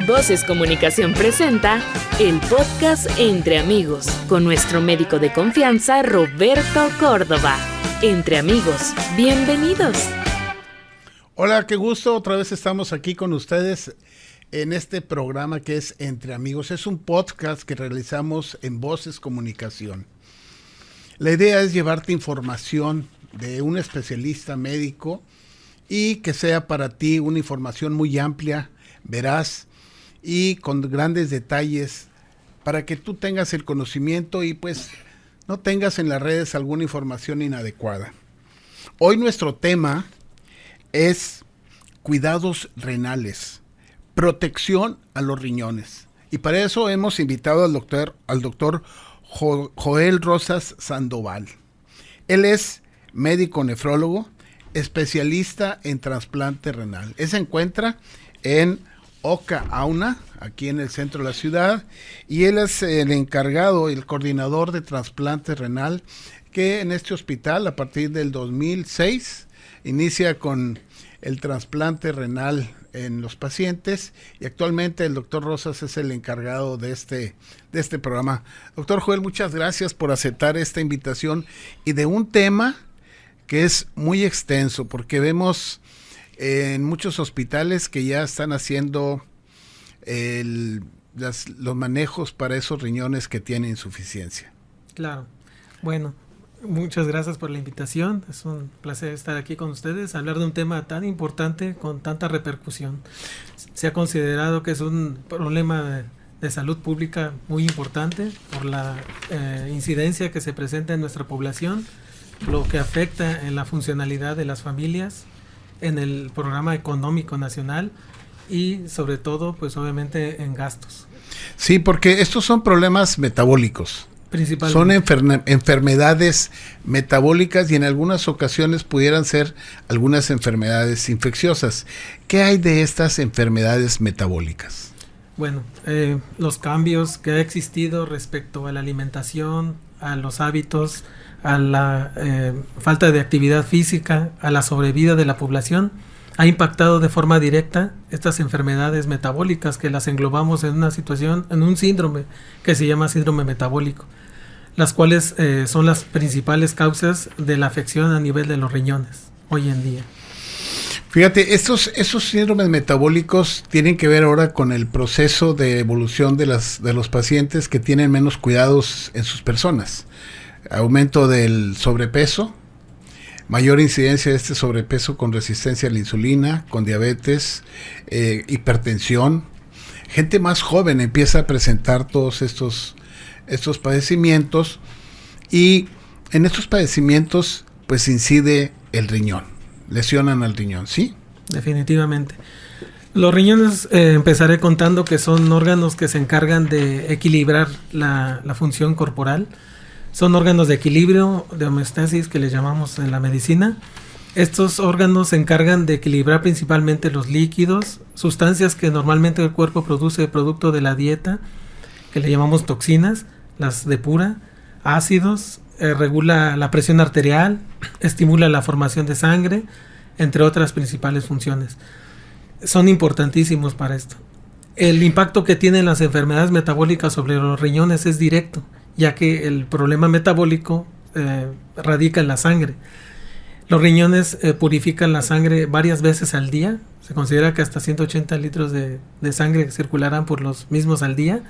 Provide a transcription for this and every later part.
Voces Comunicación presenta el podcast Entre Amigos, con nuestro médico de confianza, Roberto Córdoba. Entre Amigos, bienvenidos. Hola, qué gusto, otra vez estamos aquí con ustedes en este programa que es Entre Amigos. Es un podcast que realizamos en Voces Comunicación. La idea es llevarte información de un especialista médico y que sea para ti una información muy amplia, veraz y con grandes detalles para que tú tengas el conocimiento y pues no tengas en las redes alguna información inadecuada. Hoy nuestro tema es cuidados renales, protección a los riñones. Y para eso hemos invitado al doctor Joel Rosas Sandoval. Él es médico nefrólogo, especialista en trasplante renal. Él se encuentra en Oca Auna, aquí en el centro de la ciudad, y él es el encargado, el coordinador de trasplante renal, que en este hospital, a partir del 2006, inicia con el trasplante renal en los pacientes, y actualmente el doctor Rosas es el encargado de este programa. Doctor Joel, muchas gracias por aceptar esta invitación y de un tema que es muy extenso, porque vemos en muchos hospitales que ya están haciendo los manejos para esos riñones que tienen insuficiencia. Claro. Bueno, muchas gracias por la invitación. Es un placer estar aquí con ustedes, hablar de un tema tan importante con tanta repercusión. Se ha considerado que es un problema de salud pública muy importante por la incidencia que se presenta en nuestra población, lo que afecta en la funcionalidad de las familias, en el programa económico nacional y sobre todo, pues obviamente en gastos. Sí, porque estos son problemas metabólicos. Principalmente. Son enfermedades metabólicas y en algunas ocasiones pudieran ser algunas enfermedades infecciosas. ¿Qué hay de estas enfermedades metabólicas? Bueno, los cambios que ha existido respecto a la alimentación, a los hábitos, a la falta de actividad física, a la sobrevida de la población, ha impactado de forma directa estas enfermedades metabólicas que las englobamos en una situación, en un síndrome que se llama síndrome metabólico, las cuales son las principales causas de la afección a nivel de los riñones hoy en día. Fíjate, esos síndromes metabólicos tienen que ver ahora con el proceso de evolución de los pacientes que tienen menos cuidados en sus personas. Aumento del sobrepeso, mayor incidencia de este sobrepeso con resistencia a la insulina, con diabetes, hipertensión. Gente más joven empieza a presentar todos estos padecimientos y en estos padecimientos pues incide el riñón, lesionan al riñón, ¿sí? Definitivamente. Los riñones, empezaré contando que son órganos que se encargan de equilibrar la función corporal. Son órganos de equilibrio, de homeostasis, que les llamamos en la medicina. Estos órganos se encargan de equilibrar principalmente los líquidos, sustancias que normalmente el cuerpo produce producto de la dieta, que le llamamos toxinas, las depura, ácidos, regula la presión arterial, estimula la formación de sangre, entre otras principales funciones. Son importantísimos para esto. El impacto que tienen las enfermedades metabólicas sobre los riñones es directo, ya que el problema metabólico radica en la sangre. Los riñones purifican la sangre varias veces al día. Se considera que hasta 180 litros de sangre circularán por los mismos al día.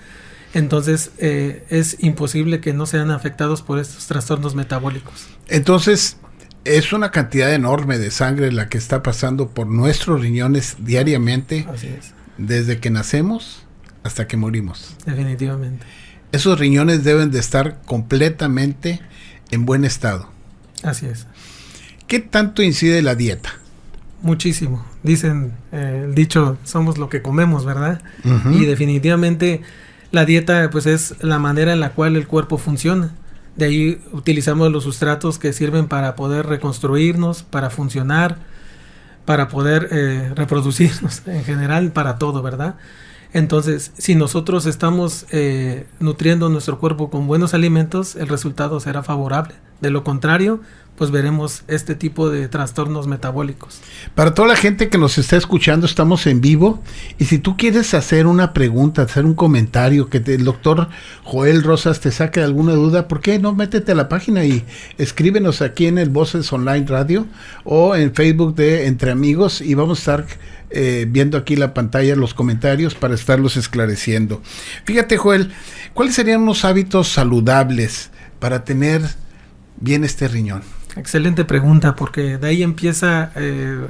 Entonces es imposible que no sean afectados por estos trastornos metabólicos. Entonces es una cantidad enorme de sangre la que está pasando por nuestros riñones diariamente. Así es. Desde que nacemos hasta que morimos. Definitivamente. Esos riñones deben de estar completamente en buen estado. Así es. ¿Qué tanto incide la dieta? Muchísimo. Dicen el dicho, somos lo que comemos, ¿verdad? Uh-huh. Y definitivamente la dieta pues es la manera en la cual el cuerpo funciona. De ahí utilizamos los sustratos que sirven para poder reconstruirnos, para funcionar, para poder reproducirnos en general, para todo, ¿verdad? Entonces, si nosotros estamos nutriendo nuestro cuerpo con buenos alimentos, el resultado será favorable. De lo contrario, pues veremos este tipo de trastornos metabólicos. Para toda la gente que nos está escuchando, estamos en vivo, y si tú quieres hacer una pregunta, hacer un comentario, que el doctor Joel Rosas te saque alguna duda, ¿por qué no? Métete a la página y escríbenos aquí en el Voces Online Radio o en Facebook de Entre Amigos, y vamos a estar viendo aquí la pantalla los comentarios para estarlos esclareciendo. Fíjate, Joel, ¿cuáles serían unos hábitos saludables para tener bien este riñón? Excelente pregunta, porque de ahí empieza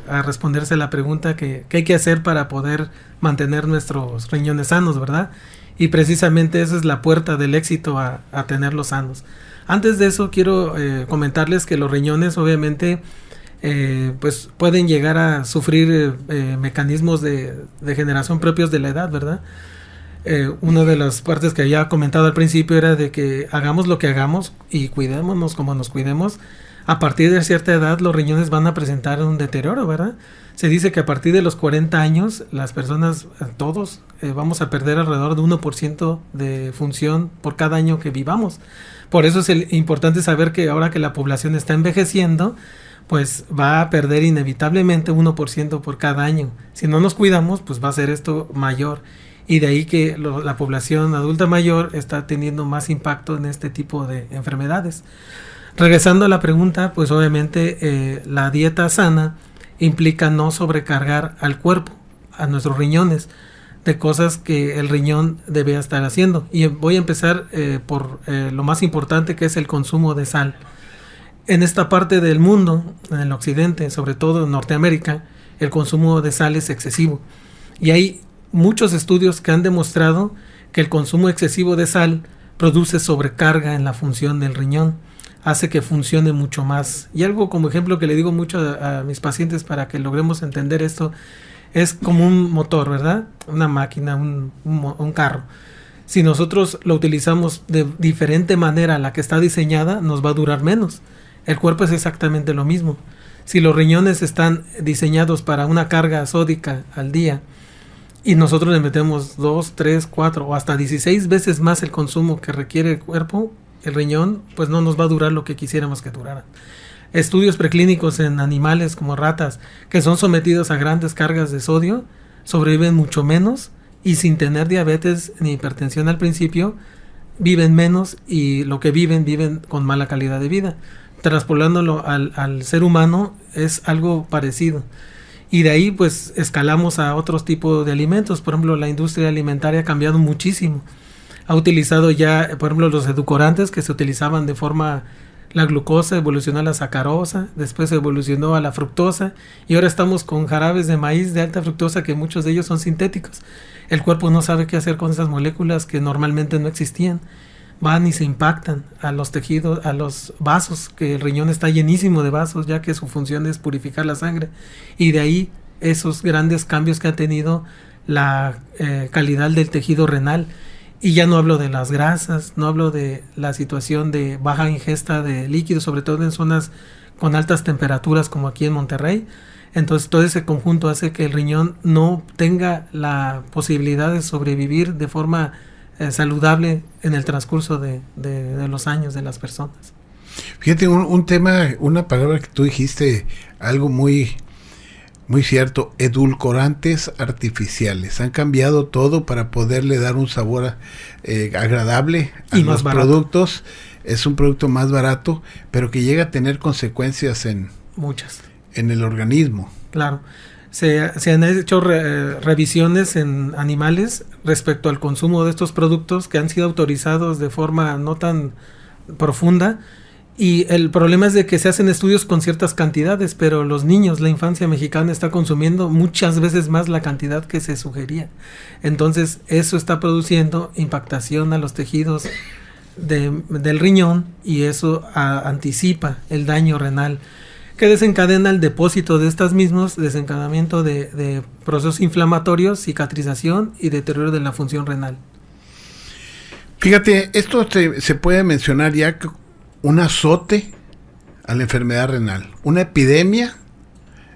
a responderse la pregunta que hay que hacer para poder mantener nuestros riñones sanos, ¿verdad? Y precisamente esa es la puerta del éxito a tenerlos sanos. Antes de eso, quiero comentarles que los riñones obviamente pues pueden llegar a sufrir mecanismos de degeneración propios de la edad, ¿verdad? Una de las partes que había comentado al principio era de que hagamos lo que hagamos y cuidémonos como nos cuidemos. A partir de cierta edad los riñones van a presentar un deterioro, ¿verdad? Se dice que a partir de los 40 años las personas, todos, vamos a perder alrededor de 1% de función por cada año que vivamos. Por eso es importante saber que ahora que la población está envejeciendo, pues va a perder inevitablemente 1% por cada año. Si no nos cuidamos, pues va a ser esto mayor. Y de ahí que la población adulta mayor está teniendo más impacto en este tipo de enfermedades. Regresando a la pregunta, pues obviamente la dieta sana implica no sobrecargar al cuerpo, a nuestros riñones, de cosas que el riñón debe estar haciendo. Y voy a empezar por lo más importante, que es el consumo de sal. En esta parte del mundo, en el occidente, sobre todo en Norteamérica, el consumo de sal es excesivo. Y hay muchos estudios que han demostrado que el consumo excesivo de sal produce sobrecarga en la función del riñón, hace que funcione mucho más. Y algo como ejemplo que le digo mucho a mis pacientes para que logremos entender esto, es como un motor, ¿verdad? Una máquina, un carro. Si nosotros lo utilizamos de diferente manera a la que está diseñada, nos va a durar menos. El cuerpo es exactamente lo mismo. Si los riñones están diseñados para una carga sódica al día y nosotros le metemos 2, 3, 4 o hasta 16 veces más el consumo que requiere el cuerpo, el riñón, pues no nos va a durar lo que quisiéramos que durara. Estudios preclínicos en animales como ratas que son sometidos a grandes cargas de sodio sobreviven mucho menos, y sin tener diabetes ni hipertensión al principio viven menos, y lo que viven con mala calidad de vida. Traspolándolo al ser humano es algo parecido. Y de ahí pues escalamos a otros tipos de alimentos. Por ejemplo, la industria alimentaria ha cambiado muchísimo. Ha utilizado ya, por ejemplo, los edulcorantes que se utilizaban de forma... La glucosa evolucionó a la sacarosa, después evolucionó a la fructosa, y ahora estamos con jarabes de maíz de alta fructosa, que muchos de ellos son sintéticos. El cuerpo no sabe qué hacer con esas moléculas que normalmente no existían. Van y se impactan a los tejidos, a los vasos, que el riñón está llenísimo de vasos, ya que su función es purificar la sangre. Y de ahí esos grandes cambios que ha tenido la calidad del tejido renal. Y ya no hablo de las grasas, no hablo de la situación de baja ingesta de líquidos, sobre todo en zonas con altas temperaturas como aquí en Monterrey. Entonces todo ese conjunto hace que el riñón no tenga la posibilidad de sobrevivir de forma saludable en el transcurso de los años de las personas. Fíjate, un tema, una palabra que tú dijiste, algo muy cierto: edulcorantes artificiales. Han cambiado todo para poderle dar un sabor agradable a y los productos. Es un producto más barato, pero que llega a tener consecuencias muchas en el organismo. Claro. Se han hecho revisiones en animales respecto al consumo de estos productos que han sido autorizados de forma no tan profunda. Y el problema es de que se hacen estudios con ciertas cantidades, pero los niños, la infancia mexicana está consumiendo muchas veces más la cantidad que se sugería. Entonces eso está produciendo impactación a los tejidos del riñón, y eso anticipa el daño renal, que desencadena el depósito de estas mismas, desencadenamiento de procesos inflamatorios, cicatrización y deterioro de la función renal. Fíjate, esto se puede mencionar ya que un azote a la enfermedad renal, una epidemia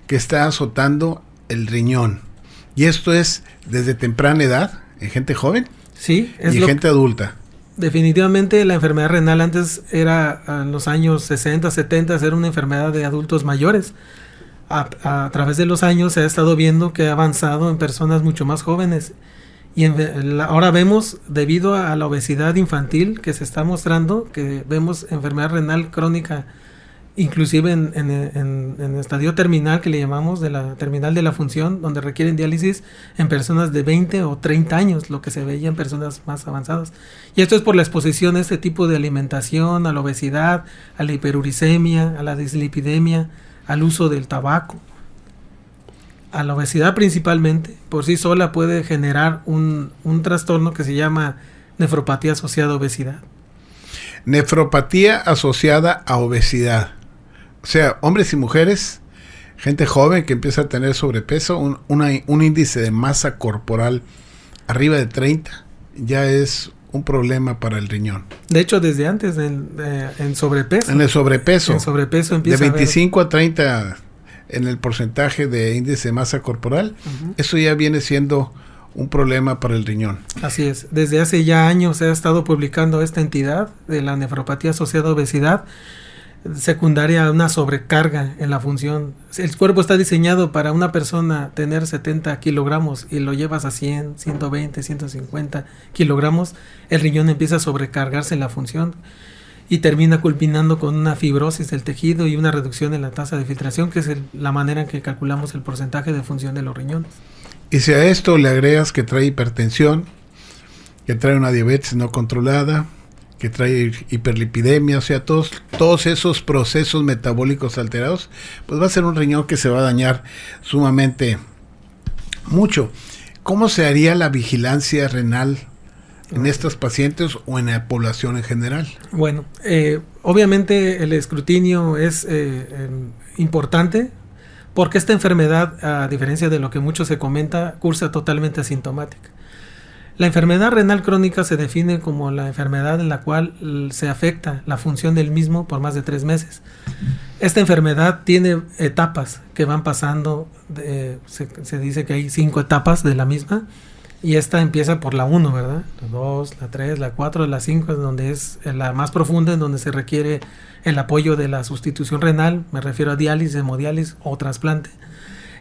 que está azotando el riñón, y esto es desde temprana edad, ¿En gente joven? Sí. ¿Y gente adulta? Definitivamente la enfermedad renal antes era, en los años 60, 70, era una enfermedad de adultos mayores. A través de los años se ha estado viendo que ha avanzado en personas mucho más jóvenes. Y ahora vemos, debido a la obesidad infantil que se está mostrando, que vemos enfermedad renal crónica, inclusive en estadio terminal, que le llamamos de la terminal de la función, donde requieren diálisis en personas de 20 o 30 años, lo que se veía en personas más avanzadas. Y esto es por la exposición a este tipo de alimentación, a la obesidad, a la hiperuricemia, a la dislipidemia, al uso del tabaco. A la obesidad principalmente, por sí sola puede generar un trastorno que se llama nefropatía asociada a obesidad. Nefropatía asociada a obesidad. O sea, hombres y mujeres, gente joven que empieza a tener sobrepeso, un índice de masa corporal arriba de 30, ya es un problema para el riñón. De hecho, desde antes, en sobrepeso. En el sobrepeso. En sobrepeso empieza de 25 a 30 en el porcentaje de índice de masa corporal, eso ya viene siendo un problema para el riñón. Así es. Desde hace ya años se ha estado publicando esta entidad de la nefropatía asociada a obesidad, secundaria a una sobrecarga en la función. El cuerpo está diseñado para una persona tener 70 kilogramos y lo llevas a 100, 120, 150 kilogramos, el riñón empieza a sobrecargarse en la función y termina culminando con una fibrosis del tejido y una reducción en la tasa de filtración, que es la manera en que calculamos el porcentaje de función de los riñones. Y si a esto le agregas que trae hipertensión, que trae una diabetes no controlada, que trae hiperlipidemia, o sea, todos esos procesos metabólicos alterados, pues va a ser un riñón que se va a dañar sumamente mucho. ¿Cómo se haría la vigilancia renal en estos pacientes o en la población en general? Bueno, obviamente el escrutinio es importante, porque esta enfermedad, a diferencia de lo que mucho se comenta, cursa totalmente asintomática. La enfermedad renal crónica se define como la enfermedad en la cual se afecta la función del mismo por más de 3 meses. Esta enfermedad tiene etapas que van pasando, se dice que hay 5 etapas de la misma, y esta empieza por la 1, ¿verdad? La 2, la 3, la 4, la 5, es donde es la más profunda, en donde se requiere el apoyo de la sustitución renal, me refiero a diálisis, hemodiálisis o trasplante.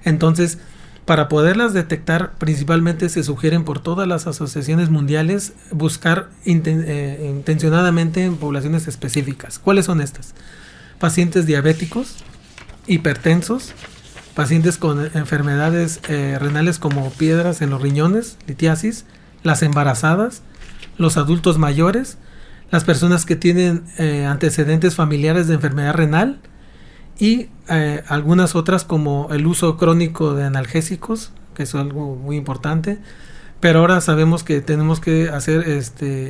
Entonces, para poderlas detectar, principalmente se sugieren por todas las asociaciones mundiales buscar intencionadamente en poblaciones específicas. ¿Cuáles son estas? Pacientes diabéticos, hipertensos, pacientes con enfermedades renales como piedras en los riñones, litiasis, las embarazadas, los adultos mayores, las personas que tienen antecedentes familiares de enfermedad renal, y algunas otras como el uso crónico de analgésicos, que es algo muy importante, pero ahora sabemos que tenemos que hacer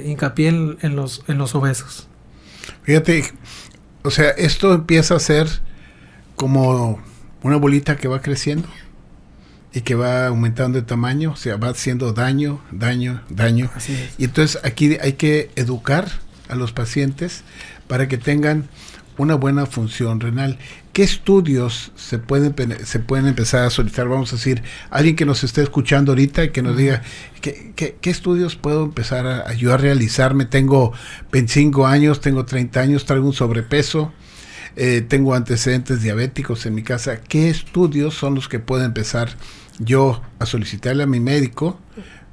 hincapié en los obesos. Fíjate, o sea, esto empieza a ser como una bolita que va creciendo y que va aumentando de tamaño, o sea, va haciendo daño. Así es. Y entonces aquí hay que educar a los pacientes para que tengan una buena función renal. ¿Qué estudios se pueden empezar a solicitar? Vamos a decir, alguien que nos esté escuchando ahorita y que nos diga, ¿qué estudios puedo empezar a yo a realizarme? Tengo 25 años, tengo 30 años, traigo un sobrepeso, tengo antecedentes diabéticos en mi casa. ¿Qué estudios son los que puedo empezar yo a solicitarle a mi médico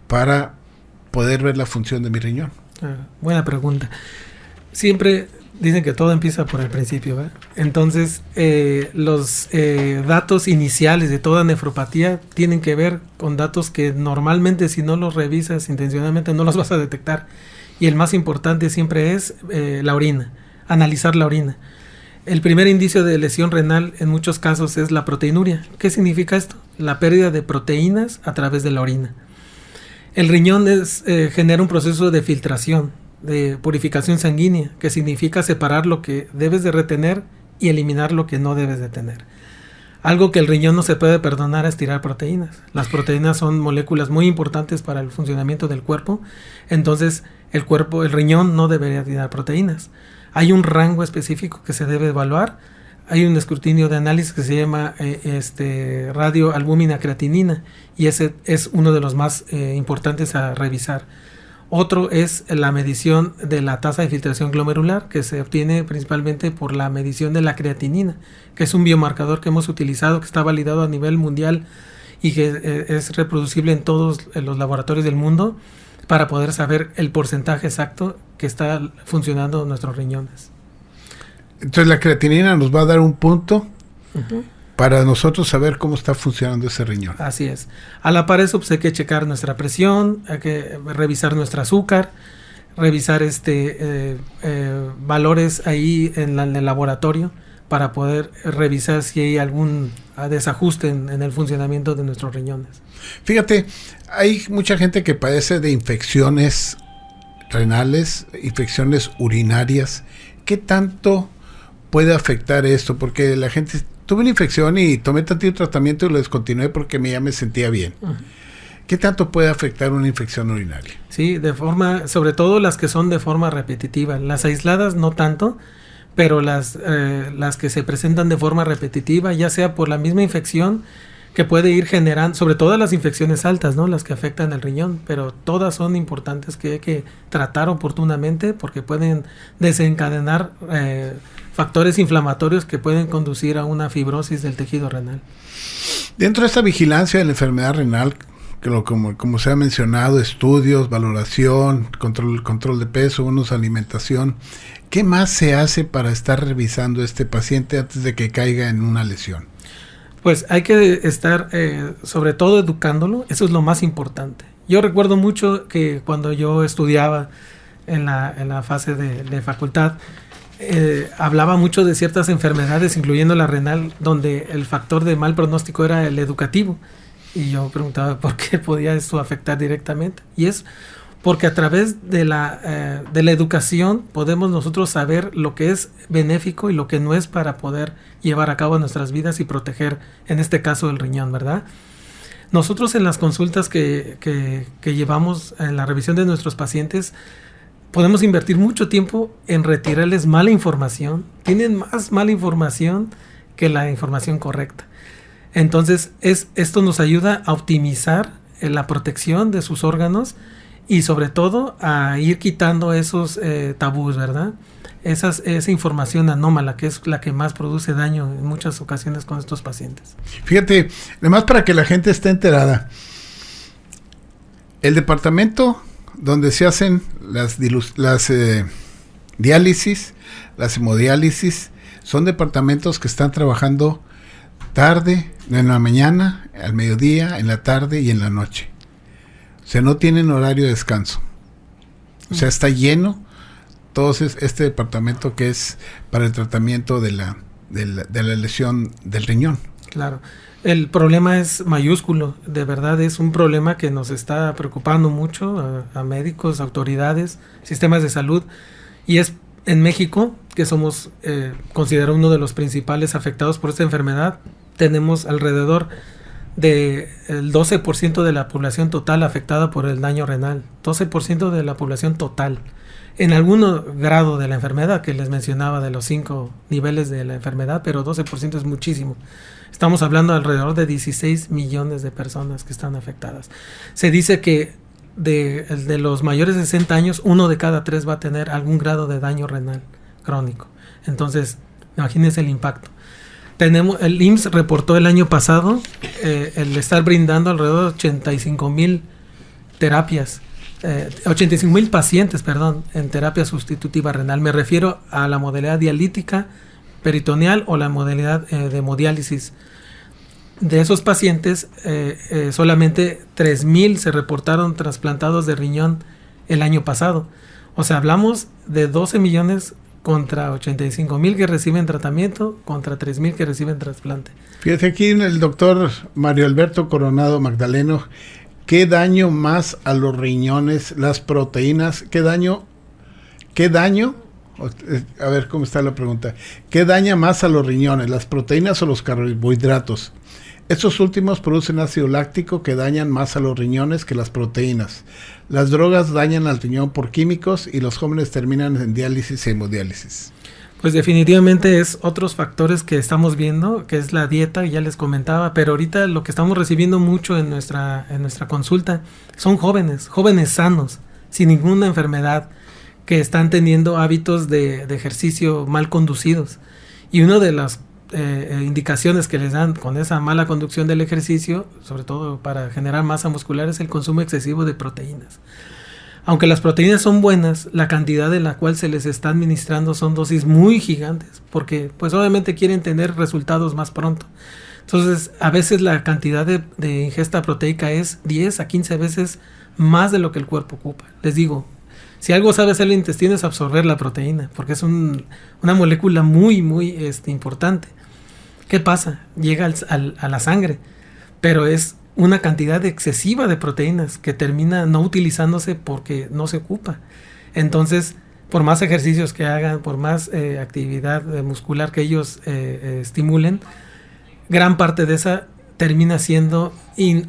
para poder ver la función de mi riñón? Buena pregunta. Siempre dicen que todo empieza por el principio, ¿verdad? Entonces, los datos iniciales de toda nefropatía tienen que ver con datos que normalmente, si no los revisas intencionalmente, no los vas a detectar. Y el más importante siempre es la orina, analizar la orina. El primer indicio de lesión renal en muchos casos es la proteinuria. ¿Qué significa esto? La pérdida de proteínas a través de la orina. El riñón genera un proceso de filtración, de purificación sanguínea, que significa separar lo que debes de retener y eliminar lo que no debes de tener. Algo que el riñón no se puede perdonar es tirar proteínas. Las proteínas son moléculas muy importantes para el funcionamiento del cuerpo, entonces el riñón no debería tirar proteínas. Hay un rango específico que se debe evaluar. hay un escrutinio de análisis que se llama radioalbúmina creatinina, y ese es uno de los más importantes a revisar. Otro es la medición de la tasa de filtración glomerular, que se obtiene principalmente por la medición de la creatinina, que es un biomarcador que hemos utilizado, que está validado a nivel mundial y que es reproducible en todos los laboratorios del mundo para poder saber el porcentaje exacto que está funcionando en nuestros riñones. Entonces la creatinina nos va a dar un punto Uh-huh. para nosotros saber cómo está funcionando ese riñón. Así es. A la par eso, pues hay que checar nuestra presión, hay que revisar nuestro azúcar, revisar valores ahí en el laboratorio para poder revisar si hay algún desajuste en el funcionamiento de nuestros riñones. Fíjate, hay mucha gente que padece de infecciones renales, infecciones urinarias. ¿Qué tanto puede afectar esto? Porque la gente, tuve una infección y tomé tantito tratamiento y lo descontinué porque ya me sentía bien. Uh-huh. ¿Qué tanto puede afectar una infección urinaria? Sí, sobre todo las que son de forma repetitiva. Las aisladas no tanto, pero las que se presentan de forma repetitiva, ya sea por la misma infección que puede ir generando, sobre todo las infecciones altas, ¿no? Las que afectan el riñón, pero todas son importantes que hay que tratar oportunamente porque pueden desencadenar factores inflamatorios que pueden conducir a una fibrosis del tejido renal. Dentro de esta vigilancia de la enfermedad renal, como se ha mencionado, estudios, valoración, control de peso, alimentación, ¿qué más se hace para estar revisando a este paciente antes de que caiga en una lesión? Pues hay que estar sobre todo educándolo, eso es lo más importante. Yo recuerdo mucho que cuando yo estudiaba en la fase de facultad, hablaba mucho de ciertas enfermedades, incluyendo la renal, donde el factor de mal pronóstico era el educativo. Y yo preguntaba por qué podía eso afectar directamente. Y es porque a través de la educación podemos nosotros saber lo que es benéfico y lo que no es para poder llevar a cabo nuestras vidas y proteger, en este caso, el riñón, ¿verdad? Nosotros en las consultas que llevamos en la revisión de nuestros pacientes, podemos invertir mucho tiempo en retirarles mala información. Tienen más mala información que la información correcta. Entonces, esto nos ayuda a optimizar la protección de sus órganos y sobre todo a ir quitando esos tabús, ¿verdad? Esa información anómala, que es la que más produce daño en muchas ocasiones con estos pacientes. Fíjate, además para que la gente esté enterada, el departamento donde se hacen las diálisis, las hemodiálisis, son departamentos que están trabajando tarde, en la mañana, al mediodía, en la tarde y en la noche. O sea, no tienen horario de descanso. O sea, está lleno todo este departamento que es para el tratamiento de la lesión del riñón. Claro. El problema es mayúsculo. De verdad es un problema que nos está preocupando mucho a médicos, autoridades, sistemas de salud. Y es en México, que somos considerados uno de los principales afectados por esta enfermedad. Tenemos alrededor del 12% de la población total afectada por el daño renal. 12% de la población total. En algún grado de la enfermedad, que les mencionaba de los 5 niveles de la enfermedad, pero 12% es muchísimo. Estamos hablando de alrededor de 16 millones de personas que están afectadas. Se dice que de los mayores de 60 años, 1 de cada 3 va a tener algún grado de daño renal crónico. Entonces, imagínense el impacto. El IMSS reportó el año pasado el estar brindando alrededor de 85,000 terapias, 85,000 pacientes, en terapia sustitutiva renal. Me refiero a la modalidad dialítica, peritoneal o la modalidad de hemodiálisis. De esos pacientes, solamente 3,000 se reportaron trasplantados de riñón el año pasado. O sea, hablamos de 12 millones contra 85,000 que reciben tratamiento, contra 3,000 que reciben trasplante. Fíjate aquí en el doctor Mario Alberto Coronado Magdaleno, ¿qué daño más a los riñones, las proteínas? ¿Qué daño? A ver, ¿cómo está la pregunta? ¿Qué daña más a los riñones, las proteínas o los carbohidratos? Estos últimos producen ácido láctico que dañan más a los riñones que las proteínas. Las drogas dañan al riñón por químicos y los jóvenes terminan en diálisis y hemodiálisis. Pues definitivamente es otros factores que estamos viendo, que es la dieta, ya les comentaba, pero ahorita lo que estamos recibiendo mucho en nuestra consulta son jóvenes sanos, sin ninguna enfermedad, que están teniendo hábitos de ejercicio mal conducidos. Y una de las indicaciones que les dan con esa mala conducción del ejercicio, sobre todo para generar masa muscular, es el consumo excesivo de proteínas. Aunque las proteínas son buenas, la cantidad de la cual se les está administrando son dosis muy gigantes, porque pues obviamente quieren tener resultados más pronto. Entonces, a veces la cantidad de ingesta proteica es 10 a 15 veces más de lo que el cuerpo ocupa. Les digo, si algo sabe hacer el intestino es absorber la proteína, porque es una molécula muy, muy importante. ¿Qué pasa? Llega a la sangre, pero es una cantidad excesiva de proteínas que termina no utilizándose porque no se ocupa. Entonces, por más ejercicios que hagan, por más actividad muscular que ellos estimulen, gran parte de esa termina siendo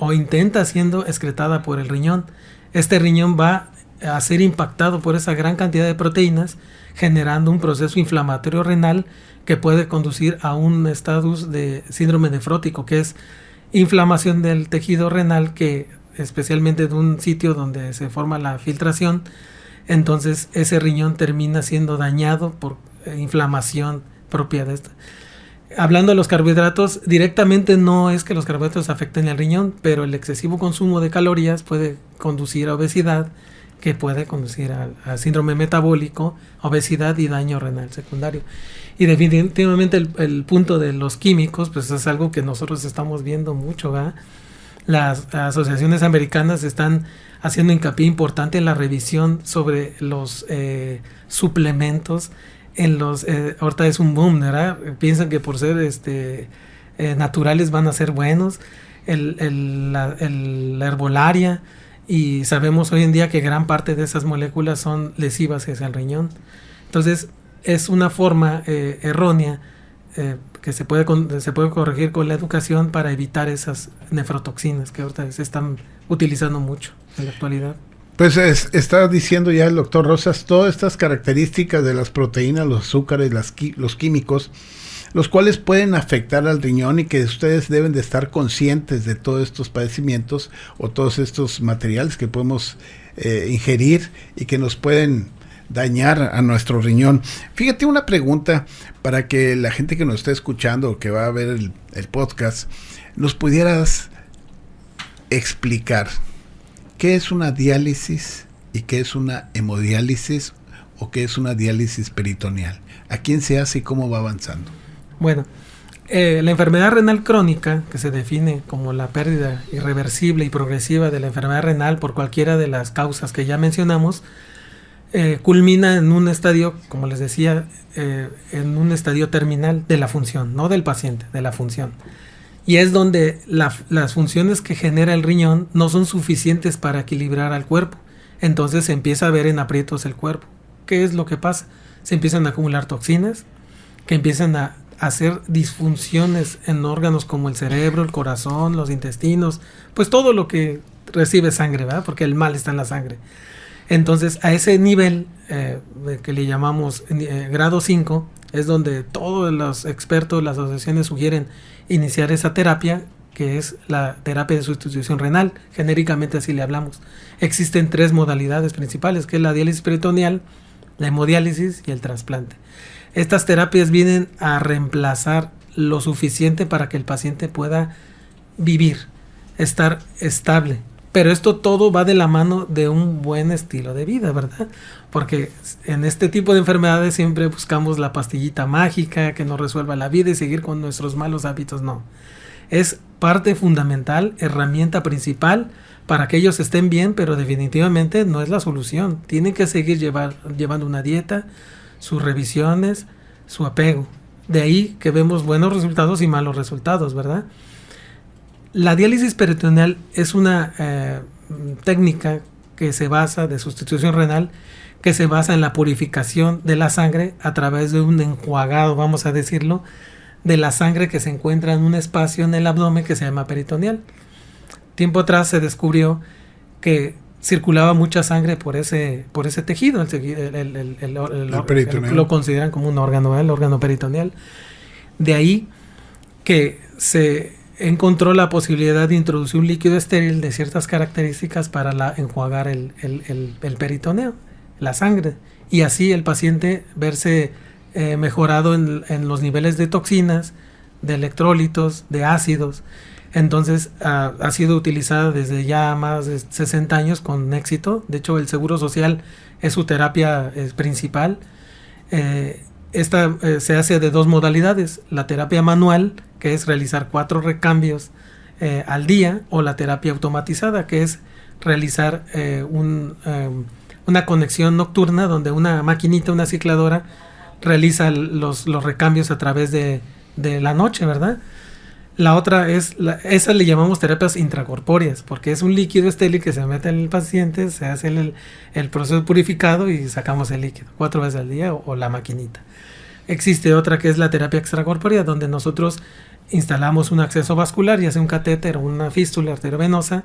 o intenta siendo excretada por el riñón. Este riñón va a ser impactado por esa gran cantidad de proteínas, generando un proceso inflamatorio renal que puede conducir a un estatus de síndrome nefrótico, que es inflamación del tejido renal, que especialmente de un sitio donde se forma la filtración. Entonces ese riñón termina siendo dañado por inflamación propia de esta. Hablando de los carbohidratos, directamente no es que los carbohidratos afecten el riñón, pero el excesivo consumo de calorías puede conducir a obesidad, que puede conducir a síndrome metabólico, obesidad y daño renal secundario. Y definitivamente el punto de los químicos, pues es algo que nosotros estamos viendo mucho, ¿verdad? Las asociaciones americanas están haciendo hincapié importante en la revisión sobre los suplementos. Ahorita es un boom, ¿verdad? Piensan que por ser naturales van a ser buenos. La herbolaria, y sabemos hoy en día que gran parte de esas moléculas son lesivas hacia el riñón. Entonces es una forma errónea que se puede corregir con la educación para evitar esas nefrotoxinas que ahorita se están utilizando mucho en la actualidad. Pues está diciendo ya el doctor Rosas todas estas características de las proteínas, los azúcares, los químicos, los cuales pueden afectar al riñón, y que ustedes deben de estar conscientes de todos estos padecimientos o todos estos materiales que podemos ingerir y que nos pueden dañar a nuestro riñón. Fíjate, una pregunta para que la gente que nos está escuchando o que va a ver el podcast, nos pudieras explicar qué es una diálisis y qué es una hemodiálisis o qué es una diálisis peritoneal. ¿A quién se hace y cómo va avanzando? Bueno, la enfermedad renal crónica, que se define como la pérdida irreversible y progresiva de la enfermedad renal por cualquiera de las causas que ya mencionamos, culmina en un estadio, como les decía, en un estadio terminal de la función, no del paciente, de la función. Y es donde las funciones que genera el riñón no son suficientes para equilibrar al cuerpo. Entonces se empieza a ver en aprietos el cuerpo. ¿Qué es lo que pasa? Se empiezan a acumular toxinas, que empiezan a hacer disfunciones en órganos como el cerebro, el corazón, los intestinos, pues todo lo que recibe sangre, ¿verdad? Porque el mal está en la sangre. Entonces, a ese nivel que le llamamos grado 5, es donde todos los expertos, las asociaciones sugieren iniciar esa terapia, que es la terapia de sustitución renal. Genéricamente así le hablamos. Existen 3 modalidades principales, que es la diálisis peritoneal, la hemodiálisis y el trasplante. Estas terapias vienen a reemplazar lo suficiente para que el paciente pueda vivir, estar estable. Pero esto todo va de la mano de un buen estilo de vida, ¿verdad? Porque en este tipo de enfermedades siempre buscamos la pastillita mágica que nos resuelva la vida y seguir con nuestros malos hábitos. No. Es parte fundamental, herramienta principal para que ellos estén bien, pero definitivamente no es la solución. Tienen que seguir llevando una dieta, sus revisiones, su apego. De ahí que vemos buenos resultados y malos resultados, ¿verdad? La diálisis peritoneal es una técnica que se basa de sustitución renal, que se basa en la purificación de la sangre a través de un enjuagado, vamos a decirlo, de la sangre que se encuentra en un espacio en el abdomen que se llama peritoneal. Tiempo atrás se descubrió que circulaba mucha sangre por ese tejido, lo consideran como un órgano, el órgano peritoneal. De ahí que se encontró la posibilidad de introducir un líquido estéril de ciertas características para enjuagar el peritoneo, la sangre, y así el paciente verse mejorado en los niveles de toxinas, de electrólitos, de ácidos. Entonces ha sido utilizada desde ya más de 60 años con éxito. De hecho, el Seguro Social es su terapia principal. Esta se hace de 2 modalidades: la terapia manual, que es realizar 4 recambios al día, o la terapia automatizada, que es realizar una conexión nocturna donde una maquinita, una cicladora, realiza los recambios a través de la noche, ¿verdad? La otra es, esa le llamamos terapias intracorpóreas, porque es un líquido estéril que se mete en el paciente, se hace el proceso purificado y sacamos el líquido 4 veces al día, o la maquinita. Existe otra que es la terapia extracorpórea, donde nosotros instalamos un acceso vascular, ya sea un catéter o una fístula arteriovenosa,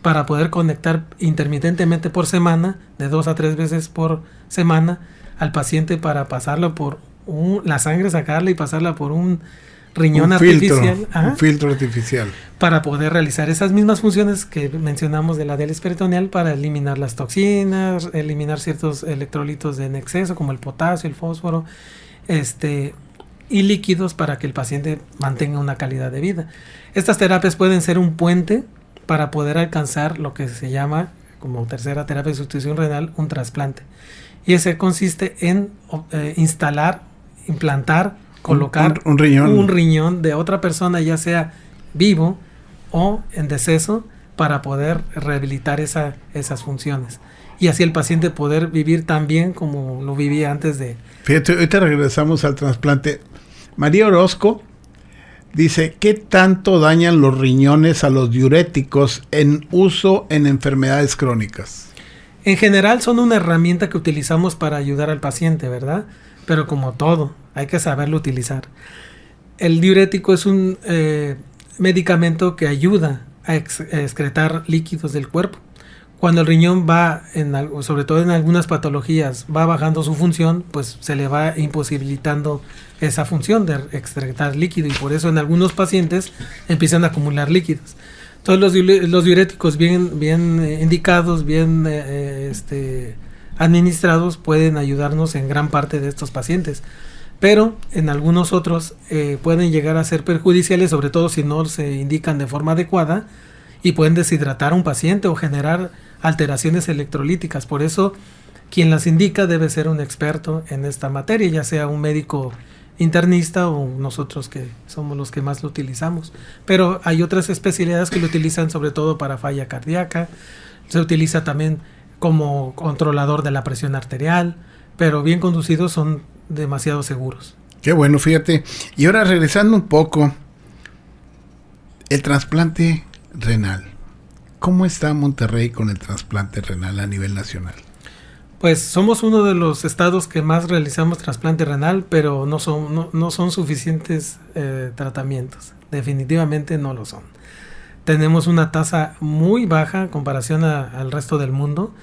para poder conectar intermitentemente por semana, de 2 a 3 veces por semana, al paciente, para pasarlo por la sangre, sacarla y pasarla por un riñón artificial. Un filtro artificial. Para poder realizar esas mismas funciones que mencionamos de la diálisis peritoneal, para eliminar las toxinas, eliminar ciertos electrolitos en exceso, como el potasio, el fósforo, y líquidos, para que el paciente mantenga una calidad de vida. Estas terapias pueden ser un puente para poder alcanzar lo que se llama, como tercera terapia de sustitución renal, un trasplante. Y ese consiste en implantar, colocar un riñón de otra persona, ya sea vivo o en deceso, para poder rehabilitar esas funciones. Y así el paciente poder vivir tan bien como lo vivía antes de... Fíjate, ahorita regresamos al trasplante. María Orozco dice: ¿qué tanto dañan los riñones a los diuréticos en uso en enfermedades crónicas? En general son una herramienta que utilizamos para ayudar al paciente, ¿verdad? Pero como todo, hay que saberlo utilizar. El diurético es un medicamento que ayuda a excretar líquidos del cuerpo. Cuando el riñón va, sobre todo en algunas patologías, va bajando su función, pues se le va imposibilitando esa función de excretar líquido, y por eso en algunos pacientes empiezan a acumular líquidos. Todos los diuréticos bien indicados, bien administrados, pueden ayudarnos en gran parte de estos pacientes, pero en algunos otros pueden llegar a ser perjudiciales, sobre todo si no se indican de forma adecuada, y pueden deshidratar a un paciente o generar alteraciones electrolíticas. Por eso quien las indica debe ser un experto en esta materia, ya sea un médico internista o nosotros, que somos los que más lo utilizamos. Pero hay otras especialidades que lo utilizan sobre todo para falla cardíaca, se utiliza también como controlador de la presión arterial, pero bien conducidos son demasiado seguros. Qué bueno, fíjate. Y ahora regresando un poco, el trasplante renal. ¿Cómo está Monterrey con el trasplante renal a nivel nacional? Pues somos uno de los estados que más realizamos trasplante renal, pero no son suficientes tratamientos. Definitivamente no lo son. Tenemos una tasa muy baja en comparación al resto del mundo.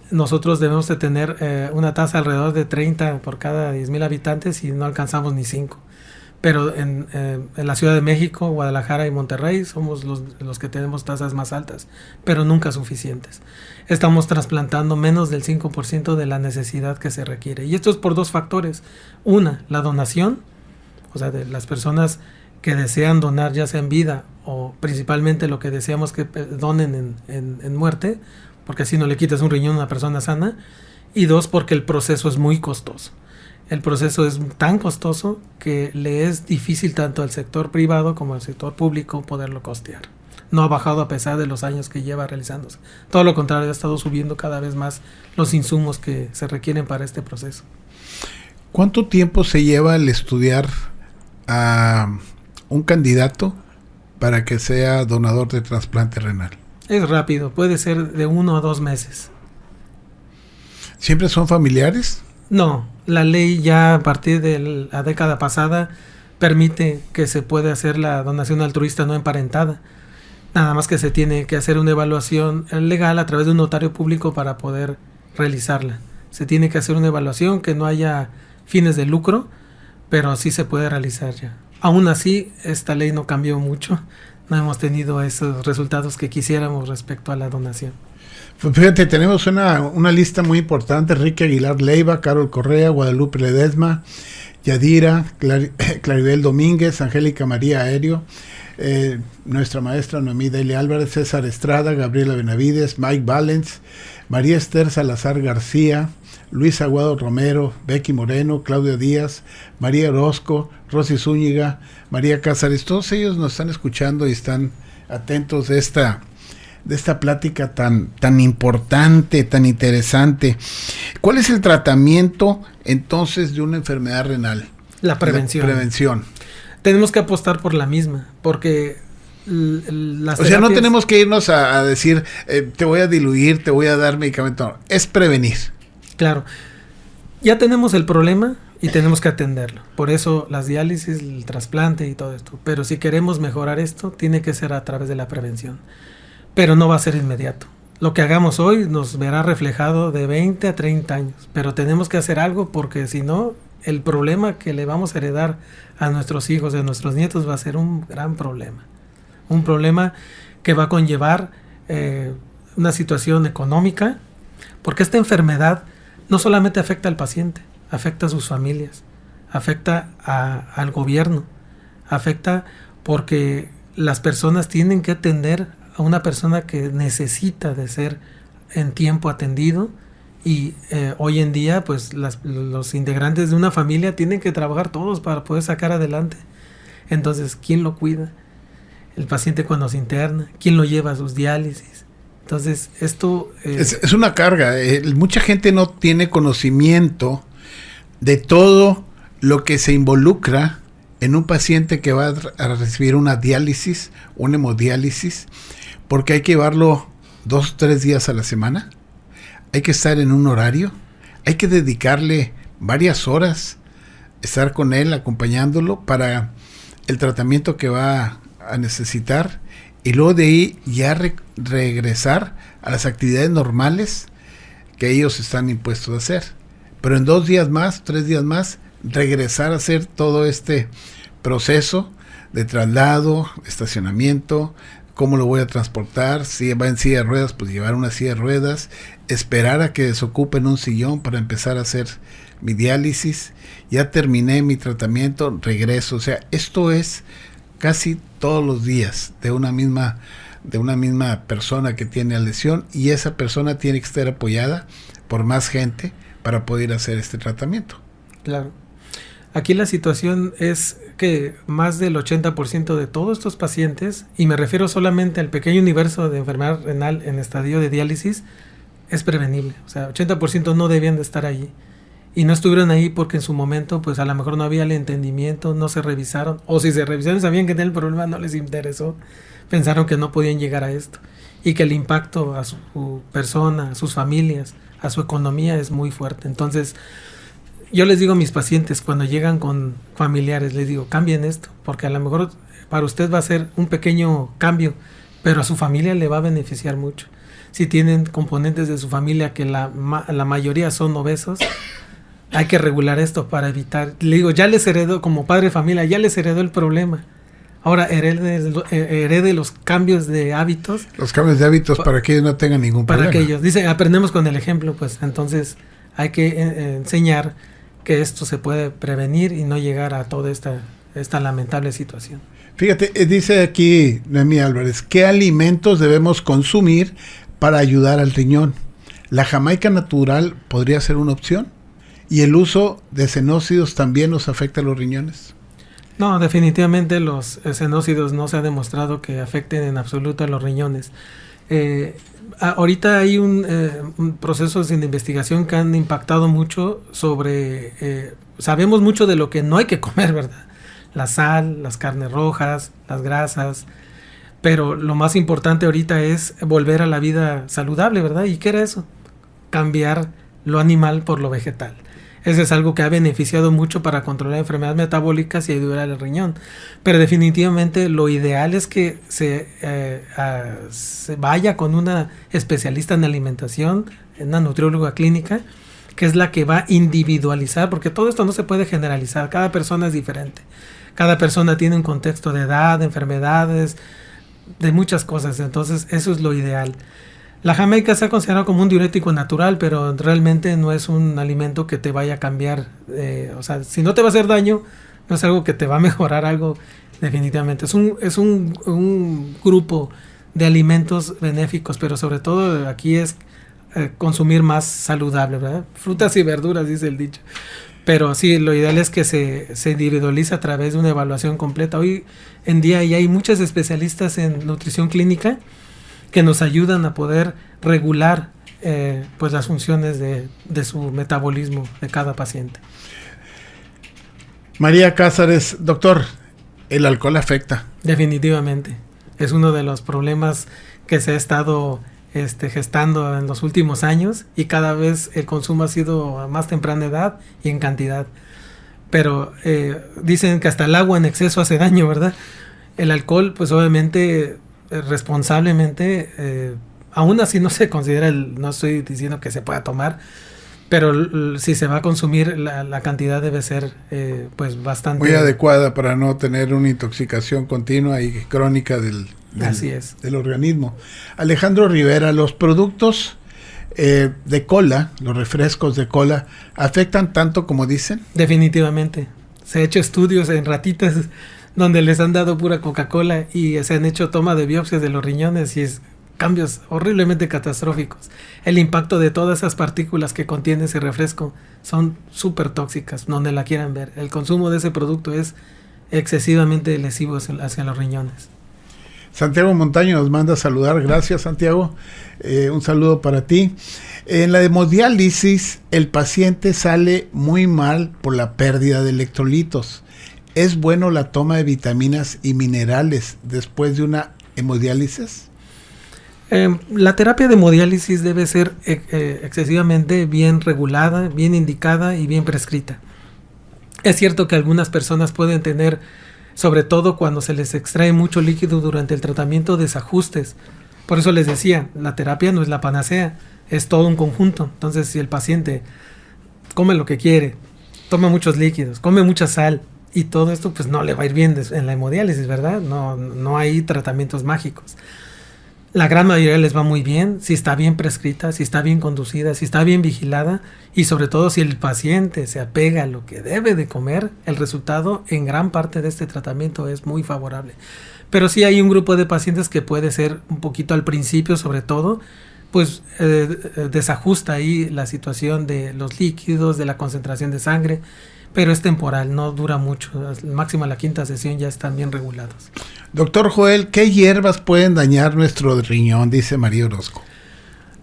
Nosotros debemos de tener una tasa alrededor de 30 por cada 10,000 habitantes y no alcanzamos ni 5. Pero en la Ciudad de México, Guadalajara y Monterrey somos los que tenemos tasas más altas, pero nunca suficientes. Estamos trasplantando menos del 5% de la necesidad que se requiere. Y esto es por 2 factores. Una, la donación, o sea, de las personas que desean donar, ya sea en vida o principalmente lo que deseamos que donen en muerte, porque así no le quitas un riñón a una persona sana. Y 2, porque el proceso es muy costoso. El proceso es tan costoso que le es difícil tanto al sector privado como al sector público poderlo costear. No ha bajado a pesar de los años que lleva realizándose. Todo lo contrario, ha estado subiendo cada vez más los insumos que se requieren para este proceso. ¿Cuánto tiempo se lleva el estudiar a un candidato para que sea donador de trasplante renal? Es rápido, puede ser de 1 a 2 meses. ¿Siempre son familiares? No, la ley ya a partir de la década pasada permite que se pueda hacer la donación altruista no emparentada. Nada más que se tiene que hacer una evaluación legal a través de un notario público para poder realizarla. Se tiene que hacer una evaluación que no haya fines de lucro, pero sí se puede realizar ya. Aún así, esta ley no cambió mucho. No hemos tenido esos resultados que quisiéramos respecto a la donación. Pues fíjate, tenemos una lista muy importante: Enrique Aguilar Leiva, Carol Correa, Guadalupe Ledesma, Yadira, Claribel Domínguez, Angélica María Aéreo, nuestra maestra Noemí Delia Álvarez, César Estrada, Gabriela Benavides, Mike Valens, María Esther Salazar García, Luis Aguado Romero, Becky Moreno, Claudio Díaz, María Orozco, Rosy Zúñiga, María Cázares. Todos ellos nos están escuchando y están atentos de esta plática tan importante, tan interesante. ¿Cuál es el tratamiento entonces de una enfermedad renal? La prevención. La prevención. Tenemos que apostar por la misma, porque las terapias... O sea, no tenemos que irnos a decir, te voy a diluir, te voy a dar medicamento. No, es prevenir. Claro. Ya tenemos el problema y tenemos que atenderlo. Por eso las diálisis, el trasplante y todo esto. Pero si queremos mejorar esto, tiene que ser a través de la prevención. Pero no va a ser inmediato. Lo que hagamos hoy nos verá reflejado de 20 a 30 años. Pero tenemos que hacer algo, porque si no, el problema que le vamos a heredar a nuestros hijos y a nuestros nietos va a ser un gran problema. Un problema que va a conllevar una situación económica, porque esta enfermedad no solamente afecta al paciente, afecta a sus familias, afecta al gobierno, afecta porque las personas tienen que atender a una persona que necesita de ser en tiempo atendido, y hoy en día pues los integrantes de una familia tienen que trabajar todos para poder sacar adelante. Entonces, ¿quién lo cuida? El paciente cuando se interna, ¿quién lo lleva a sus diálisis? Entonces, esto... Es una carga. Mucha gente no tiene conocimiento de todo lo que se involucra en un paciente que va a recibir una diálisis, una hemodiálisis, porque hay que llevarlo 2 o 3 días a la semana. Hay que estar en un horario, hay que dedicarle varias horas, estar con él, acompañándolo para el tratamiento que va a necesitar, y luego de ahí ya regresar a las actividades normales que ellos están impuestos a hacer. Pero en 2 días más, 3 días más, regresar a hacer todo este proceso de traslado, estacionamiento, cómo lo voy a transportar, si va en silla de ruedas, pues llevar una silla de ruedas, esperar a que desocupen un sillón para empezar a hacer mi diálisis, ya terminé mi tratamiento, regreso. O sea, esto es casi todos los días de una misma persona que tiene la lesión, y esa persona tiene que estar apoyada por más gente para poder hacer este tratamiento. Claro. Aquí la situación es que más del 80% de todos estos pacientes, y me refiero solamente al pequeño universo de enfermedad renal en estadio de diálisis, es prevenible. O sea, 80% no debían de estar allí. Y no estuvieron ahí porque en su momento, pues a lo mejor no había el entendimiento, no se revisaron. O si se revisaron, sabían que el problema no les interesó. Pensaron que no podían llegar a esto. Y que el impacto a su persona, a sus familias, a su economía es muy fuerte. Entonces, yo les digo a mis pacientes, cuando llegan con familiares, les digo, cambien esto, porque a lo mejor para usted va a ser un pequeño cambio, pero a su familia le va a beneficiar mucho. Si tienen componentes de su familia que la mayoría son obesos, hay que regular esto para evitar. Le digo, ya les heredó, como padre de familia, ya les heredó el problema. Ahora herede los cambios de hábitos. Los cambios de hábitos para que ellos no tengan ningún problema. Para que ellos, dicen, aprendemos con el ejemplo, pues entonces hay que enseñar que esto se puede prevenir y no llegar a toda esta lamentable situación. Fíjate, dice aquí Noemí Álvarez, ¿qué alimentos debemos consumir para ayudar al riñón? ¿La jamaica natural podría ser una opción? ¿Y el uso de xenócidos también nos afecta a los riñones? No, definitivamente los xenócidos no se ha demostrado que afecten en absoluto a los riñones. Ahorita hay un proceso de investigación que han impactado mucho sobre... sabemos mucho de lo que no hay que comer, ¿verdad? La sal, las carnes rojas, las grasas, pero lo más importante ahorita es volver a la vida saludable, ¿verdad? ¿Y qué era eso? Cambiar lo animal por lo vegetal. Eso es algo que ha beneficiado mucho para controlar enfermedades metabólicas y ayudar al riñón. Pero definitivamente lo ideal es que se vaya con una especialista en alimentación, una nutrióloga clínica, que es la que va a individualizar, porque todo esto no se puede generalizar, cada persona es diferente. Cada persona tiene un contexto de edad, de enfermedades, de muchas cosas, entonces eso es lo ideal. La jamaica se ha considerado como un diurético natural, pero realmente no es un alimento que te vaya a cambiar, o sea, si no te va a hacer daño, no es algo que te va a mejorar algo definitivamente. Es un grupo de alimentos benéficos, pero sobre todo aquí es consumir más saludable, ¿verdad? Frutas y verduras, dice el dicho. Pero sí, lo ideal es que se individualice a través de una evaluación completa. Hoy en día ya hay muchos especialistas en nutrición clínica que nos ayudan a poder regular pues las funciones de su metabolismo de cada paciente. María Cázares, doctor, ¿el alcohol afecta? Definitivamente. Es uno de los problemas que se ha estado gestando en los últimos años, y cada vez el consumo ha sido a más temprana edad y en cantidad. Pero dicen que hasta el agua en exceso hace daño, ¿verdad? El alcohol, pues obviamente, responsablemente, aún así no se considera, no estoy diciendo que se pueda tomar, pero si se va a consumir, la cantidad debe ser pues bastante... muy adecuada para no tener una intoxicación continua y crónica del organismo. Alejandro Rivera, los productos de cola, los refrescos de cola, ¿afectan tanto como dicen? Definitivamente. Se han hecho estudios en ratitas donde les han dado pura Coca-Cola y se han hecho toma de biopsias de los riñones y es cambios horriblemente catastróficos. El impacto de todas esas partículas que contiene ese refresco son súper tóxicas, donde la quieran ver. El consumo de ese producto es excesivamente lesivo hacia los riñones. Santiago Montaño nos manda a saludar. Gracias, Santiago. Un saludo para ti. En la hemodiálisis, el paciente sale muy mal por la pérdida de electrolitos. ¿Es bueno la toma de vitaminas y minerales después de una hemodiálisis? La terapia de hemodiálisis debe ser excesivamente bien regulada, bien indicada y bien prescrita. Es cierto que algunas personas pueden tener, sobre todo cuando se les extrae mucho líquido durante el tratamiento, desajustes. Por eso les decía, la terapia no es la panacea, es todo un conjunto. Entonces, si el paciente come lo que quiere, toma muchos líquidos, come mucha sal y todo esto, pues no le va a ir bien en la hemodiálisis, ¿verdad? No hay tratamientos mágicos. La gran mayoría les va muy bien si está bien prescrita, si está bien conducida, si está bien vigilada y sobre todo si el paciente se apega a lo que debe de comer, el resultado en gran parte de este tratamiento es muy favorable. Pero sí hay un grupo de pacientes que puede ser un poquito al principio, sobre todo, pues desajusta ahí la situación de los líquidos, de la concentración de sangre, pero es temporal, no dura mucho. Máximo a la quinta sesión ya están bien regulados. Doctor Joel, ¿qué hierbas pueden dañar nuestro riñón? Dice María Orozco.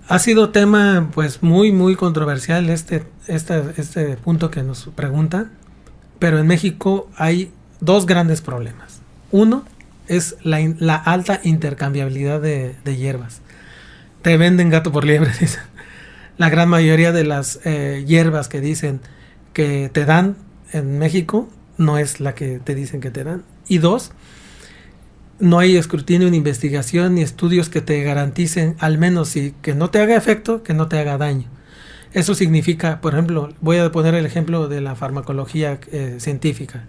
Ha sido tema pues muy controversial este punto que nos preguntan, pero en México hay dos grandes problemas. Uno es la alta intercambiabilidad de hierbas. Te venden gato por liebre, dicen. La gran mayoría de las hierbas que dicen que te dan en México no es la que te dicen que te dan. Y dos, no hay escrutinio, ni investigación, ni estudios que te garanticen, al menos que no te haga efecto, que no te haga daño. Eso significa, por ejemplo, voy a poner el ejemplo de la farmacología científica.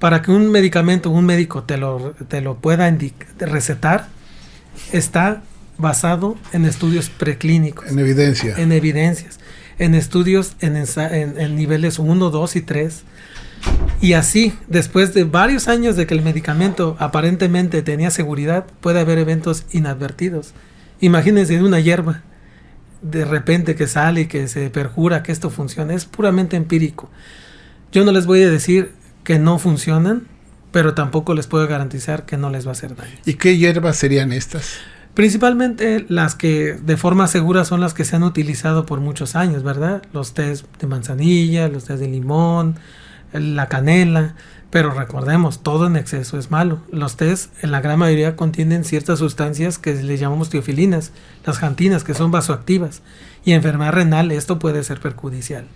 Para que un medicamento, un médico te lo pueda recetar, está basado en estudios preclínicos. En evidencia. En evidencias. En estudios en niveles 1, 2 y 3. Y así, después de varios años de que el medicamento aparentemente tenía seguridad, puede haber eventos inadvertidos. Imagínense una hierba, de repente que sale y que se perjura que esto funciona. Es puramente empírico. Yo no les voy a decir que no funcionan, pero tampoco les puedo garantizar que no les va a hacer daño. ¿Y qué hierbas serían estas? Principalmente las que de forma segura son las que se han utilizado por muchos años, ¿verdad? Los tés de manzanilla, los tés de limón, la canela, pero recordemos, todo en exceso es malo. Los tés en la gran mayoría contienen ciertas sustancias que le llamamos teofilinas, las xantinas, que son vasoactivas, y en enfermedad renal esto puede ser perjudicial.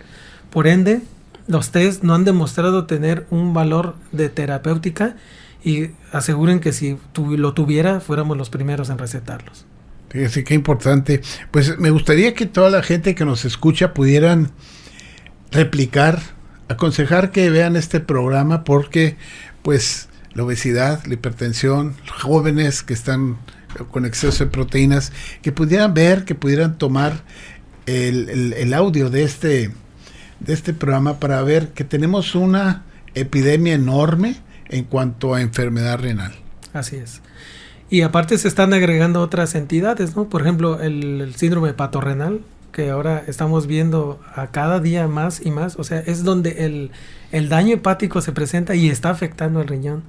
Por ende, los test no han demostrado tener un valor de terapéutica y aseguren que si lo tuviera, fuéramos los primeros en recetarlos. Fíjese qué importante. Pues me gustaría que toda la gente que nos escucha pudieran replicar, aconsejar que vean este programa, porque pues la obesidad, la hipertensión, los jóvenes que están con exceso de proteínas, que pudieran ver, que pudieran tomar el audio de este programa para ver que tenemos una epidemia enorme en cuanto a enfermedad renal. Así es. Y aparte se están agregando otras entidades, ¿no? Por ejemplo, el síndrome hepatorrenal, que ahora estamos viendo a cada día más y más. O sea, es donde el daño hepático se presenta y está afectando al riñón.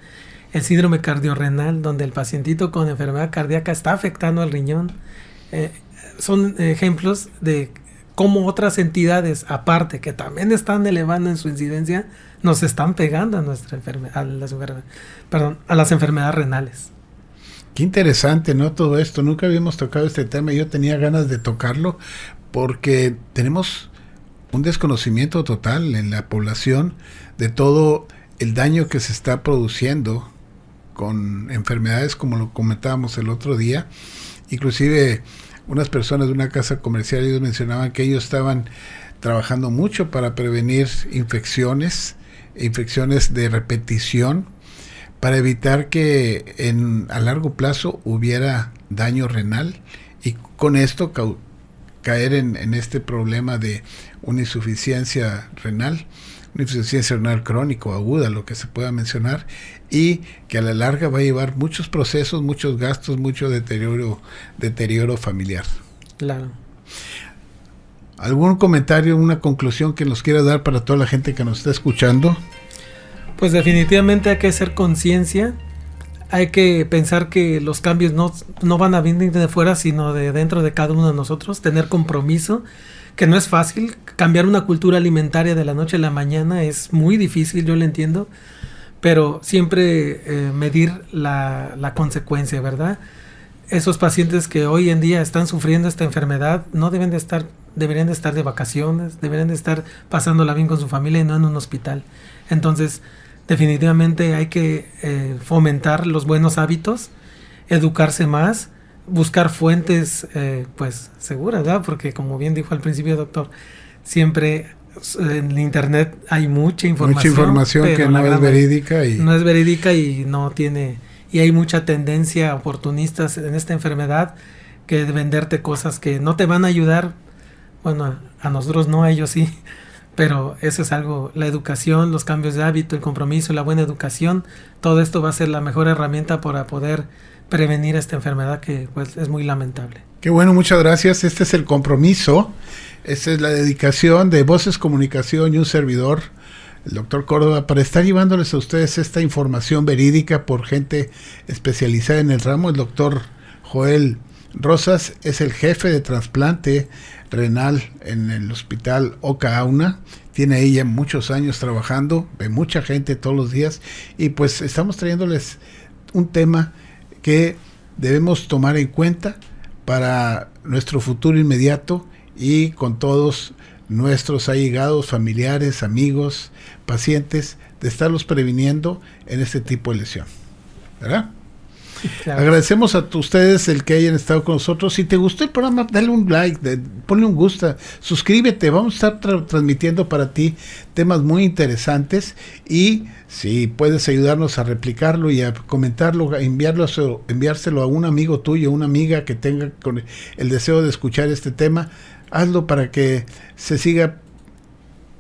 El síndrome cardiorrenal, donde el pacientito con enfermedad cardíaca está afectando al riñón. Son ejemplos de cómo otras entidades, aparte, que también están elevando en su incidencia, nos están pegando a las enfermedades renales. Qué interesante, ¿no? Todo esto. Nunca habíamos tocado este tema. Yo tenía ganas de tocarlo porque tenemos un desconocimiento total en la población de todo el daño que se está produciendo con enfermedades, como lo comentábamos el otro día. Inclusive unas personas de una casa comercial, ellos mencionaban que ellos estaban trabajando mucho para prevenir infecciones de repetición, para evitar que a largo plazo hubiera daño renal y con esto caer en este problema de una insuficiencia renal crónica o aguda, lo que se pueda mencionar, y que a la larga va a llevar muchos procesos, muchos gastos, mucho deterioro familiar. Claro. ¿Algún comentario, una conclusión que nos quiera dar para toda la gente que nos está escuchando? Pues definitivamente hay que hacer conciencia, hay que pensar que los cambios no van a venir de fuera, sino de dentro de cada uno de nosotros, tener compromiso, que no es fácil. Cambiar una cultura alimentaria de la noche a la mañana es muy difícil, yo lo entiendo, pero siempre medir la consecuencia, ¿verdad? Esos pacientes que hoy en día están sufriendo esta enfermedad no deberían de estar de vacaciones, deberían de estar pasándola bien con su familia y no en un hospital. Entonces, definitivamente hay que fomentar los buenos hábitos, educarse más, buscar fuentes pues seguras, ¿verdad? Porque como bien dijo al principio el doctor, siempre en internet hay mucha información que no es verídica no es verídica y no tiene, y hay mucha tendencia oportunistas en esta enfermedad que de venderte cosas que no te van a ayudar. Bueno, a nosotros no, a ellos sí. Pero eso es algo, la educación, los cambios de hábito, el compromiso, la buena educación, todo esto va a ser la mejor herramienta para poder prevenir esta enfermedad que pues es muy lamentable. Qué bueno, muchas gracias. Este es el compromiso, esta es la dedicación de Voces Comunicación y un servidor, el doctor Córdoba, para estar llevándoles a ustedes esta información verídica por gente especializada en el ramo. El doctor Joel Rosas es el jefe de trasplante renal en el hospital Oca Auna. Tiene ella muchos años trabajando, ve mucha gente todos los días y pues estamos trayéndoles un tema que debemos tomar en cuenta para nuestro futuro inmediato y con todos nuestros allegados, familiares, amigos, pacientes, de estarlos previniendo en este tipo de lesión, ¿verdad? Claro. Agradecemos a ustedes el que hayan estado con nosotros. Si te gustó el programa, dale un like, ponle un gusta, suscríbete. Vamos a estar transmitiendo para ti temas muy interesantes y si puedes ayudarnos a replicarlo y a comentarlo, a enviárselo a un amigo tuyo, una amiga que tenga con el deseo de escuchar este tema, hazlo para que se siga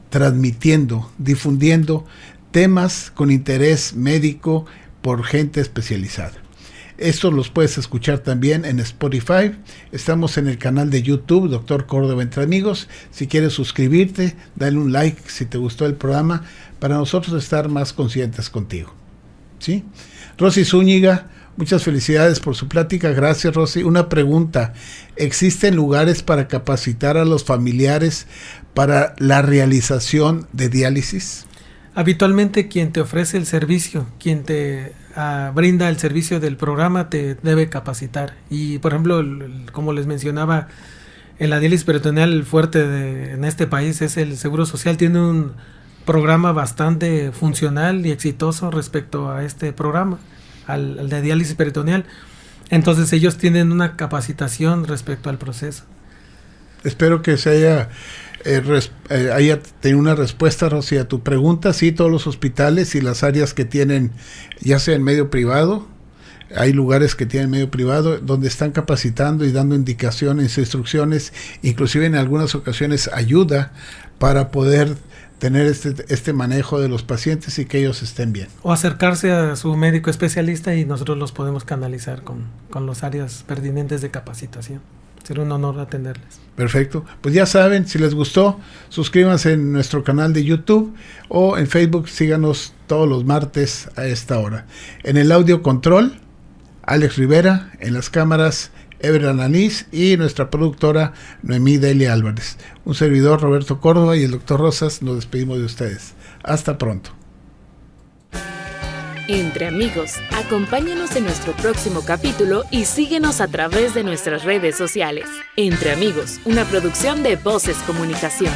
transmitiendo, difundiendo temas con interés médico por gente especializada. Estos los puedes escuchar también en Spotify. Estamos en el canal de YouTube, Doctor Córdoba Entre Amigos. Si quieres suscribirte, dale un like si te gustó el programa, para nosotros estar más conscientes contigo. ¿Sí? Rosy Zúñiga, muchas felicidades por su plática. Gracias, Rosy. Una pregunta. ¿Existen lugares para capacitar a los familiares para la realización de diálisis? Habitualmente quien te ofrece el servicio, quien te brinda el servicio del programa te debe capacitar. Y por ejemplo, como les mencionaba, En la diálisis peritoneal fuerte en este país es el Seguro Social. Tiene un programa bastante funcional y exitoso respecto a este programa, al de diálisis peritoneal. Entonces ellos tienen una capacitación respecto al proceso. Espero que se haya tenido una respuesta, Rosy, a tu pregunta. Sí, todos los hospitales y las áreas que tienen, ya sea en medio privado, hay lugares que tienen medio privado donde están capacitando y dando indicaciones, instrucciones, inclusive en algunas ocasiones ayuda para poder tener este manejo de los pacientes y que ellos estén bien. O acercarse a su médico especialista y nosotros los podemos canalizar con las áreas pertinentes de capacitación. Será un honor atenderles. Perfecto. Pues ya saben, si les gustó, suscríbanse en nuestro canal de YouTube o en Facebook, síganos todos los martes a esta hora. En el audio control, Alex Rivera, en las cámaras, Ever Ananís y nuestra productora Noemí Delia Álvarez. Un servidor, Roberto Córdoba, y el doctor Rosas, nos despedimos de ustedes. Hasta pronto. Entre amigos, acompáñanos en nuestro próximo capítulo y síguenos a través de nuestras redes sociales. Entre amigos, una producción de Voces Comunicación.